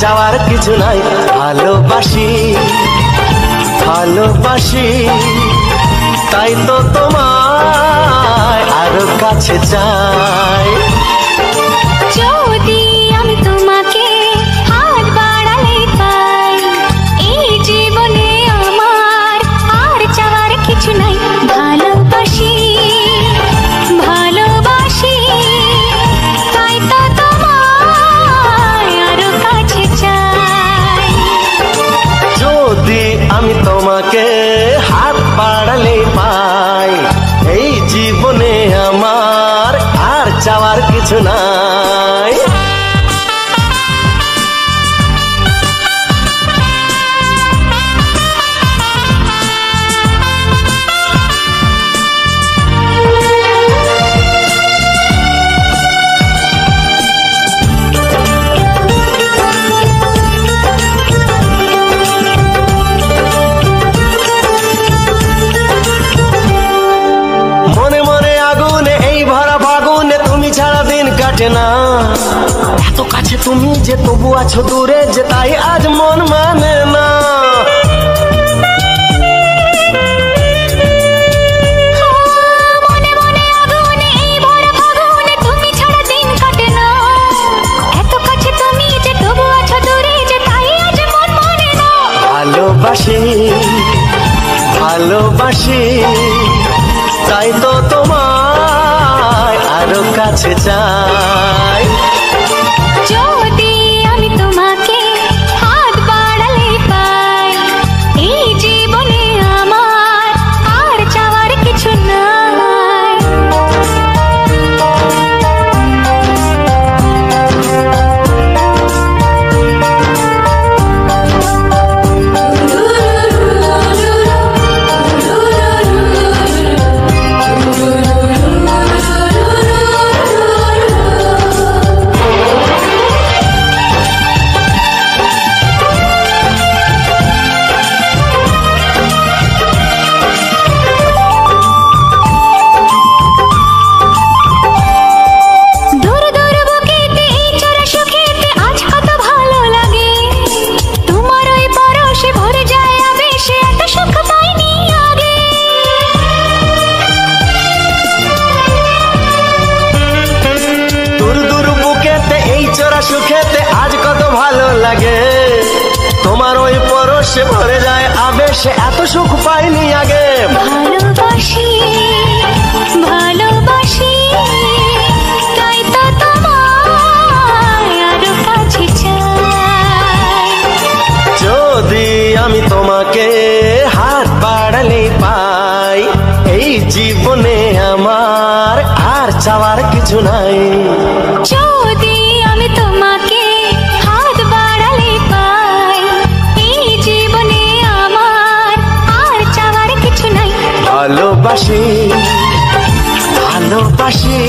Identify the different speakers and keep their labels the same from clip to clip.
Speaker 1: চাওয়ার কিছু নাই, ভালোবাসি ভালোবাসি তাই তো তোমায় আরো কাছে চাই।
Speaker 2: যদি আমি তোমাকে হাত বাড়ালে পাই, এই জীবনে আমার আর চাওয়ার কিছু নাই। ভালোবাসি ভালোবাসি তাই তো তোমায় আরো কাছে চাই।
Speaker 1: যদি আমি তোমাকে হাত বাড়ালে পাই, এই জীবনে আমার আর চাওয়ার কিছু নাই। না এত কাছে তুমি যে তবু আছো দূরে, যে তাই আজ মন মানে না।
Speaker 2: মনে মনে আগুনে এই ভরা ফাগুনে তুমি ছাড়া দিন কাটে না। এত কাছে তুমি যে তবু আছো দূরে, যে তাই আজ মন মানে না।
Speaker 1: ভালোবাসি ভালোবাসি তাই তো তোমায় আরো কাছে চাই।
Speaker 2: যদি আমি তোমাকে হাত বাড়ালে পাই, এই জীবনে আমার আর চাওয়ার কিছু নাই।
Speaker 1: সুখেতে আজ কত ভালো লাগে, তোমার ওই পরশে ভরে যায় আবেশে, এত সুখ পাইনি আগে।
Speaker 2: ভালোবাসি ভালোবাসি তাই তো তোমায় আরো কাছে চাই।
Speaker 1: যদি আমি তোমাকে হাত বাড়ালে পাই, এই জীবনে আমার আর চাওয়ার কিছু নাই।
Speaker 2: যদি আমি তোমাকে হাত বাড়ালে পাই, এই জীবনে আমার আর চাওয়ার কিছু নাই।
Speaker 1: ভালোবাসি ভালোবাসি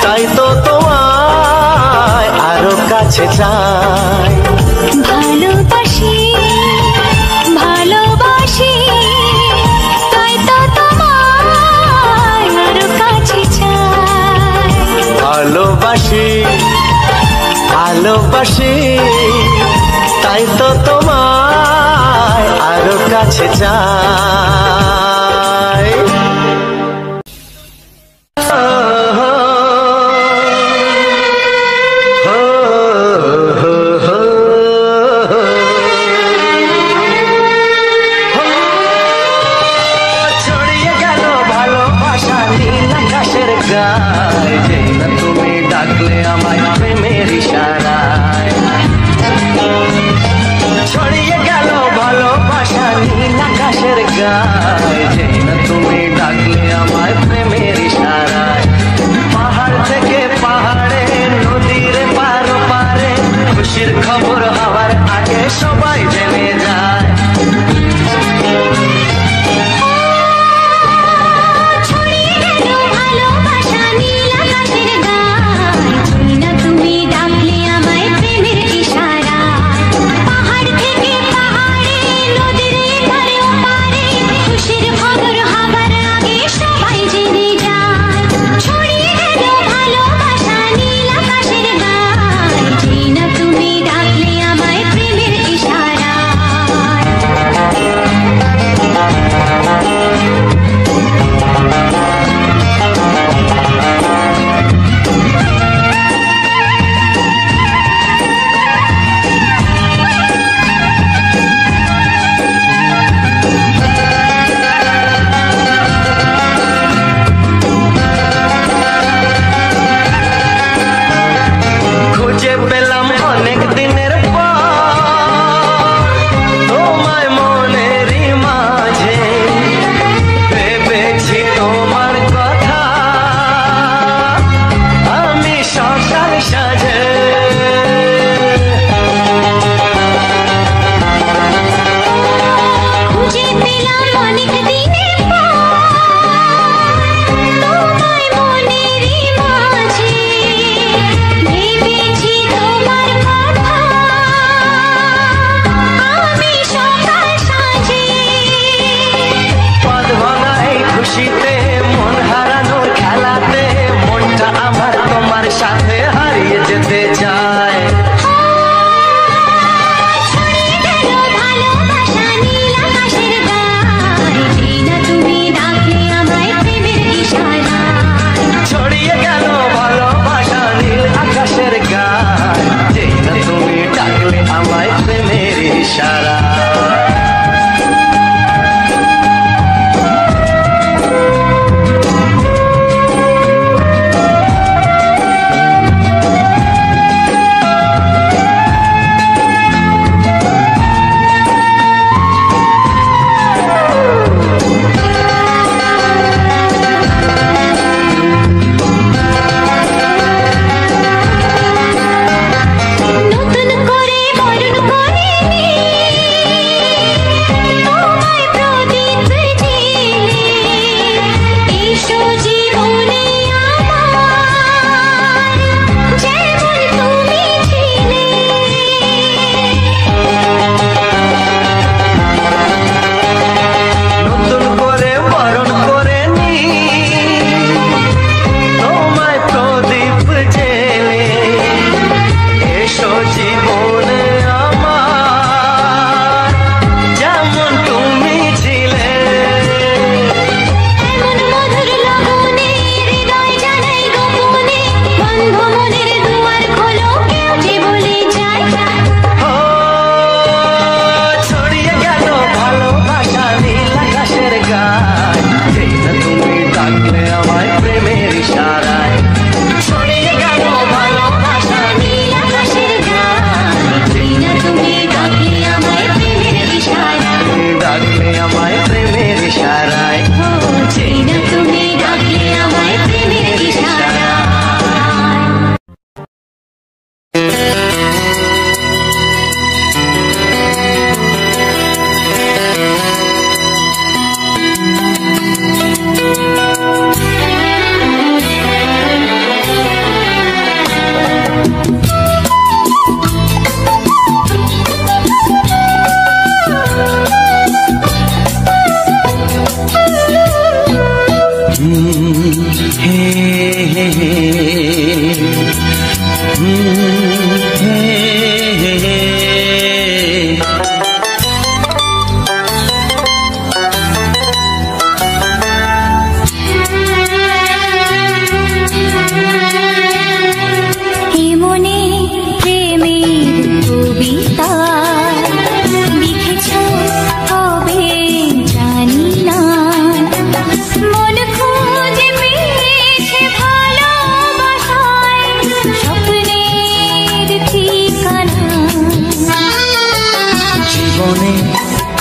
Speaker 1: তাই তো তোমায় আরো কাছে চাই।
Speaker 2: ভালোবাসি ভালোবাসি তাই তো তোমায় আরো কাছে চাই।
Speaker 1: ভালোবাসি ভালোবাসি তাই তো তোমায় আরো কাছে চাই। গায়, যেই না তুমি ডাকলে আমায় প্রেমের ইশারায়। ছড়িয়ে গেল ভালোবাসা নীল আকাশের গায়, যেই না তুমি ডাকলে আমায় প্রেমের ইশারায়। পাহাড় থেকে পাহাড়ে, নদীর পার পারে, খুশির খবর হওয়ার আগে সবাই জেনে যায়।
Speaker 2: ছড়িয়ে গেল ভালোবাসা নীল আকাশের গায়, যেই না তুমি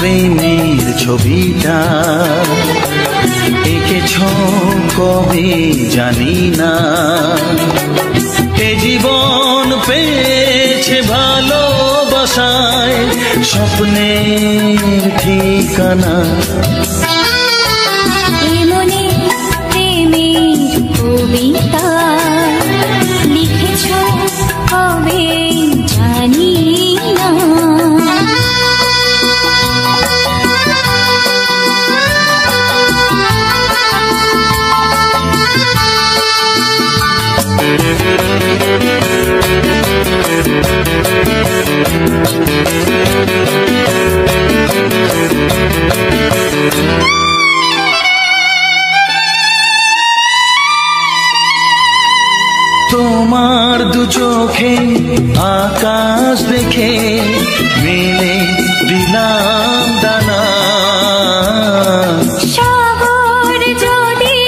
Speaker 1: প্রেমের ছবিটা এঁকেছ কবে জানি না। এ জীবন পেয়েছে ভালোবাসায় স্বপ্নের ঠিকানা।
Speaker 2: এমনি প্রেমের কবিতা লিখেছ কবে জানি না।
Speaker 1: তোমার দু চোখে আকাশ দেখে মেলে দিলাম দানা।
Speaker 2: সাগর যদি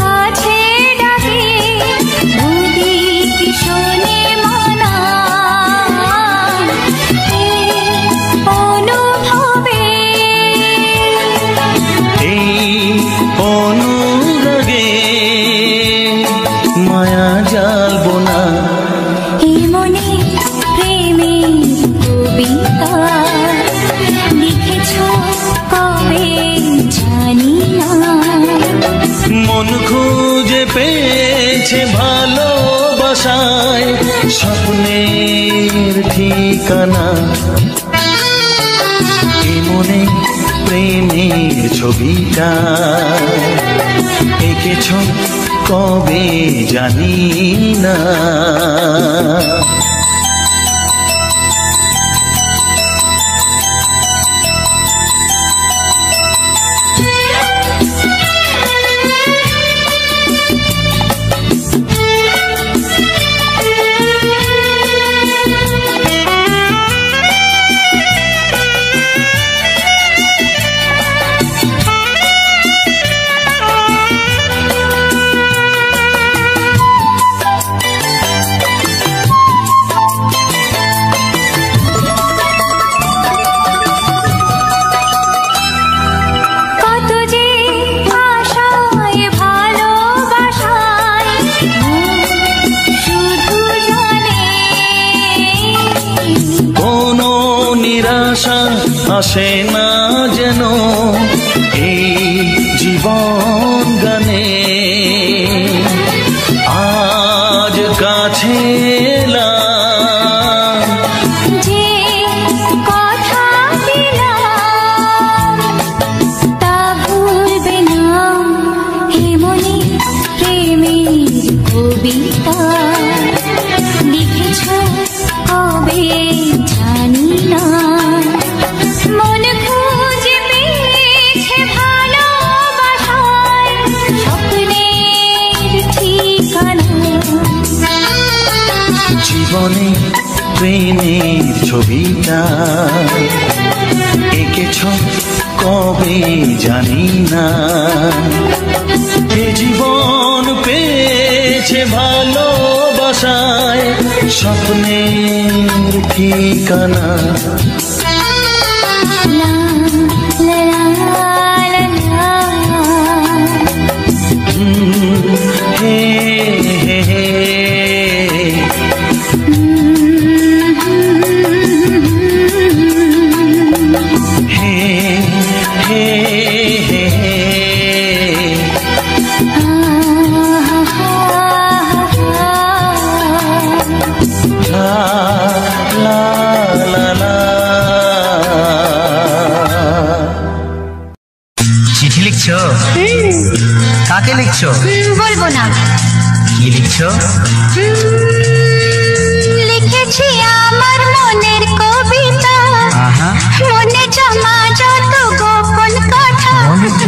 Speaker 2: কাছে ডাকে নদী কি শোনে মানা। এই অনুভবে
Speaker 1: এই অনুরাগে মায়া জালবো না।
Speaker 2: এ মনে প্রেমের কবিতা লিখেছ কবে জানি না।
Speaker 1: মন খুঁজে পেয়েছে ভালোবাসায় স্বপ্নের ঠিকানা। এ মনে প্রেমের ছবিটা এঁকেছ কবে জানি না।
Speaker 2: কত যে আশায় ভালোবাসায় শুধু জানে
Speaker 1: কোনো নিরাশা আসে না যেন এই জীবন গানে। আজ কাছে এলাম
Speaker 2: যে কথা দিলাম তা ভুলবে না। হে মনে প্রেমের কবিতা লিখেছ কবে জানি না। মন খুঁজে পেয়েছে ভালোবাসায় স্বপ্নের ঠিকানা।
Speaker 1: জীবনে প্রেমের ছবিটা এঁকেছ কবে জানি না। এ জীবন পেয়েছে ভালোবাসায় স্বপ্নের ঠিকানা।
Speaker 2: লা লা লা লা
Speaker 1: হে হে হে হে হে হে হে। লা লা লা লা।
Speaker 3: চিঠি লিখছো? কাকে লিখছো?
Speaker 2: বলবো না।
Speaker 3: কি লিখছো?
Speaker 2: লিখেছি আমার মনের কবিতা।
Speaker 3: আহা,
Speaker 2: মনে জমা যত গোপন কথা।
Speaker 3: বলো কি?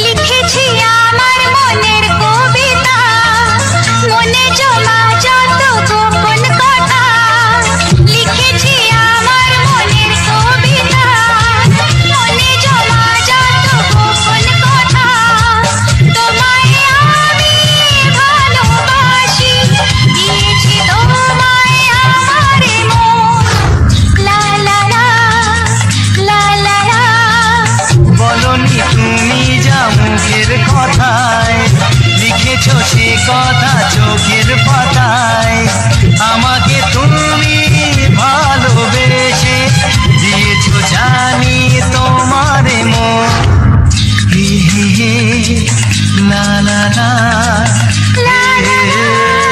Speaker 2: লিখেছি আমার মনের কবিতা। মনে জমা যত গোপন কথা। লিখেছি আমার মনের কবিতা।
Speaker 3: কথা চোখের পাতায় আমাকে তুমি ভালোবেসে দিয়েছো জানি তোমারে মন হে হে হে লা লা লা লা লা লা লা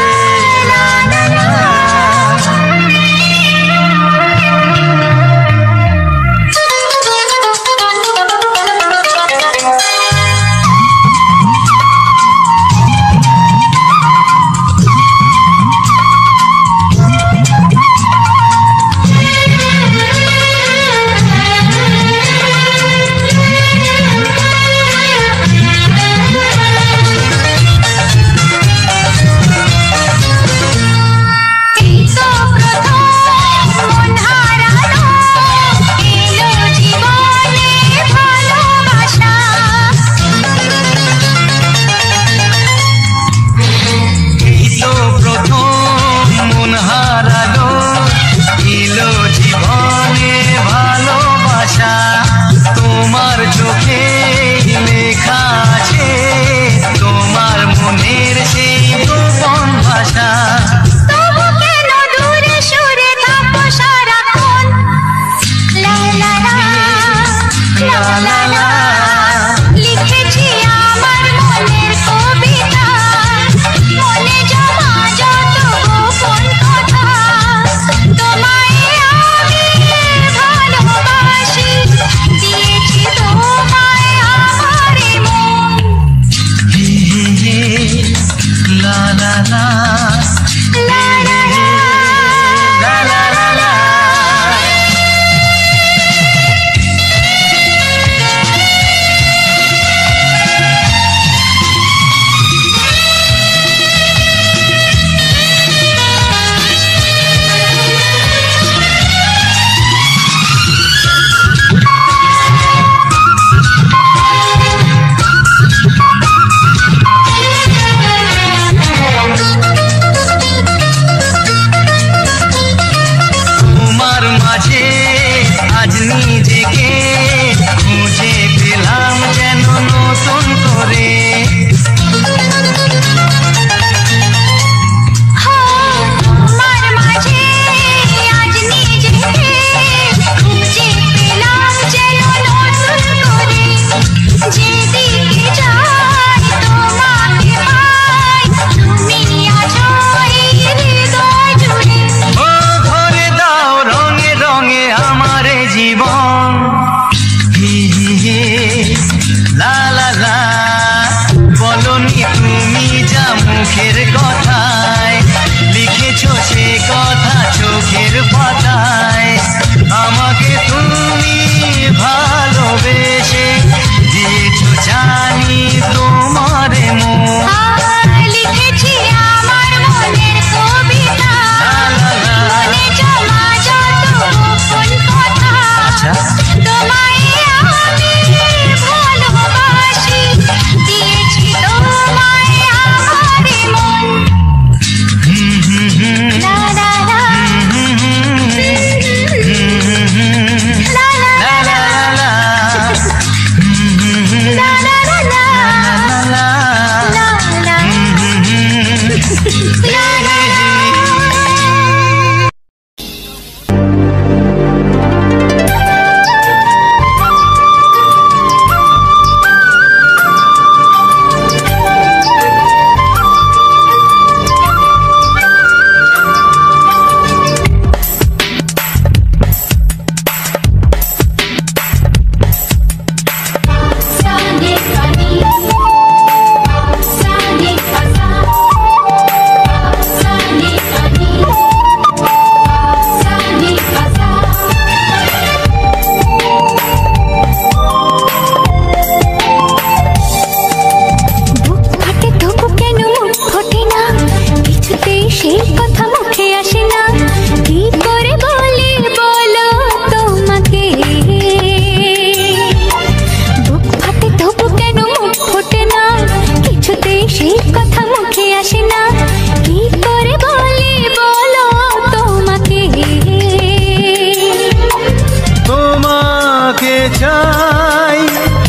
Speaker 1: চাই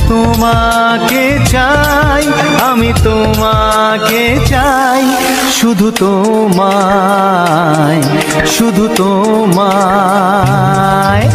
Speaker 1: তোমাকে চাই। আমি তোমাকে চাই, শুধু তোমায়, শুধু তোমায়।